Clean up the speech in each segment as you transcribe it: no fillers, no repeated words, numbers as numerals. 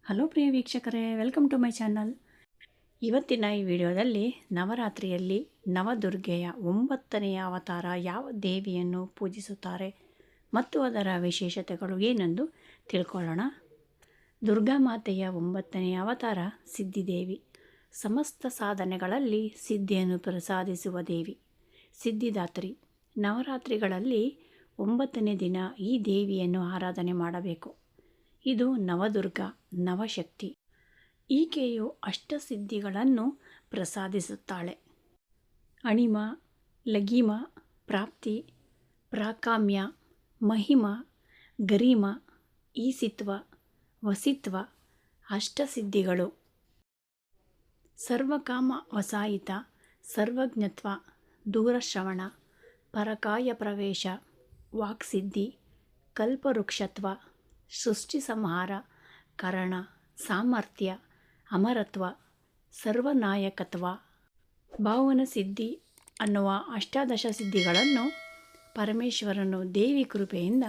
Hello ಪ್ರಿಯ ವೀಕ್ಷಕರೇ, welcome to my channel. ಇವತ್ತಿನ ಈ ವಿಡಿಯೋದಲ್ಲಿ ನವರಾತ್ರಿಯಲ್ಲಿ ನವದುರ್ಗೆಯ 9ನೆಯ ಅವತಾರ ಯಾವ ದೇವಿಯನ್ನು ಪೂಜಿಸುತ್ತಾರೆ ಮತ್ತು ಅದರ ವಿಶೇಷತೆಗಳು ಏನೆಂದು ತಿಳ್ಕೊಳ್ಳೋಣ. ದುರ್ಗಾಮಾತೆಯ 9ನೆಯ ಅವತಾರ ಸಿದ್ಧಿದೇವಿ. ಸಮಸ್ತ ಸಾಧನೆಗಳಲ್ಲಿ ಸಿದ್ಧಿಯನ್ನು ಪ್ರಸಾದಿಸುವ ದೇವಿ ಸಿದ್ಧಿದಾತ್ರಿ. ನವರಾತ್ರಿಗಳಲ್ಲಿ 9ನೇ ದಿನ ಈ ದೇವಿಯನ್ನು ಆರಾಧನೆ ಮಾಡಬೇಕು. ಇದು ನವದುರ್ಗ, ನವಶಕ್ತಿ. ಈಕೆಯು ಅಷ್ಟಸಿದ್ಧಿಗಳನ್ನು ಪ್ರಸಾದಿಸುತ್ತಾಳೆ. ಅಣಿಮ, ಲಘಿಮ, ಪ್ರಾಪ್ತಿ, ಪ್ರಾಕಾಮ್ಯ, ಮಹಿಮ, ಗರಿಮ, ಈಸಿತ್ವ, ವಸಿತ್ವ, ಅಷ್ಟಸಿದ್ಧಿಗಳು. ಸರ್ವಕಾಮ ವಸಾಯಿತ, ಸರ್ವಜ್ಞತ್ವ, ದೂರಶ್ರವಣ, ಪರಕಾಯ ಪ್ರವೇಶ, ವಾಕ್ಸಿದ್ಧಿ, ಕಲ್ಪವೃಕ್ಷತ್ವ, ಸೃಷ್ಟಿ ಸಂಹಾರ, ಕರಣ, ಸಾಮರ್ಥ್ಯ, ಅಮರತ್ವ, ಸರ್ವನಾಯಕತ್ವ, ಭಾವನ ಸಿದ್ಧಿ ಅನ್ನುವ ಅಷ್ಟಾದಶ ಸಿದ್ಧಿಗಳನ್ನು ಪರಮೇಶ್ವರನು ದೇವಿ ಕೃಪೆಯಿಂದ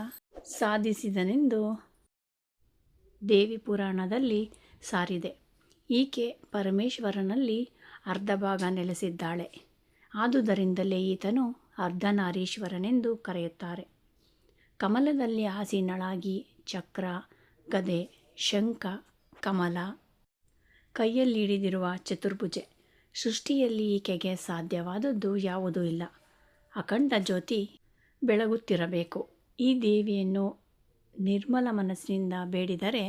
ಸಾಧಿಸಿದನೆಂದು ದೇವಿ ಪುರಾಣದಲ್ಲಿ ಸಾರಿದೆ. ಈಕೆ ಪರಮೇಶ್ವರನಲ್ಲಿ ಅರ್ಧ ಭಾಗ ನೆಲೆಸಿದ್ದಾಳೆ. ಆದುದರಿಂದಲೇ ಈತನು ಅರ್ಧನಾರೀಶ್ವರನೆಂದು ಕರೆಯುತ್ತಾರೆ. ಕಮಲದಲ್ಲಿ ಆಸೀನಳಾಗಿ ಚಕ್ರ, ಗದೆ, ಶಂಖ, ಕಮಲ ಕೈಯಲ್ಲಿ ಹಿಡಿದಿರುವ ಚತುರ್ಭುಜೆ. ಸೃಷ್ಟಿಯಲ್ಲಿ ಈಕೆಗೆ ಸಾಧ್ಯವಾದದ್ದು ಯಾವುದೂ ಇಲ್ಲ. ಅಖಂಡ ಜ್ಯೋತಿ ಬೆಳಗುತ್ತಿರಬೇಕು. ಈ ದೇವಿಯನ್ನು ನಿರ್ಮಲ ಮನಸ್ಸಿನಿಂದ ಬೇಡಿದರೆ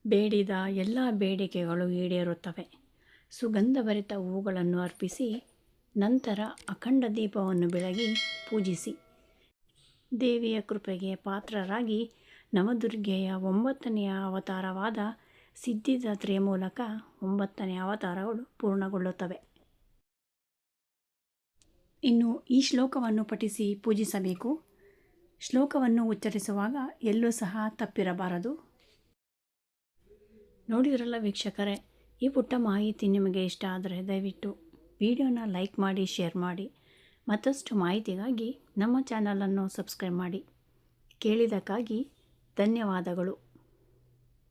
ಬೇಡಿದ ಎಲ್ಲ ಬೇಡಿಕೆಗಳು ಈಡೇರುತ್ತವೆ. ಸುಗಂಧಭರಿತ ಹೂಗಳನ್ನು ಅರ್ಪಿಸಿ ನಂತರ ಅಖಂಡ ದೀಪವನ್ನು ಬೆಳಗಿ ಪೂಜಿಸಿ ದೇವಿಯ ಕೃಪೆಗೆ ಪಾತ್ರರಾಗಿ ನವದುರ್ಗೆಯ 9ನೆಯ ಅವತಾರವಾದ ಸಿದ್ಧಿದಾತ್ರಿಯ ಮೂಲಕ 9ನೇ ಅವತಾರಗಳು ಪೂರ್ಣಗೊಳ್ಳುತ್ತವೆ. ಇನ್ನು ಈ ಶ್ಲೋಕವನ್ನು ಪಠಿಸಿ ಪೂಜಿಸಬೇಕು. ಶ್ಲೋಕವನ್ನು ಉಚ್ಚರಿಸುವಾಗ ಎಲ್ಲೂ ಸಹ ತಪ್ಪಿರಬಾರದು. ನೋಡಿರಲ್ಲ ವೀಕ್ಷಕರೇ, ಈ ಪುಟ್ಟ ಮಾಹಿತಿ ನಿಮಗೆ ಇಷ್ಟ ಆದರೆ ದಯವಿಟ್ಟು ವಿಡಿಯೋನ ಲೈಕ್ ಮಾಡಿ, ಶೇರ್ ಮಾಡಿ. ಮತ್ತಷ್ಟು ಮಾಹಿತಿಗಾಗಿ ನಮ್ಮ ಚಾನಲನ್ನು ಸಬ್ಸ್ಕ್ರೈಬ್ ಮಾಡಿ. ಕೇಳಿದ್ದಕ್ಕಾಗಿ ಧನ್ಯವಾದಗಳು.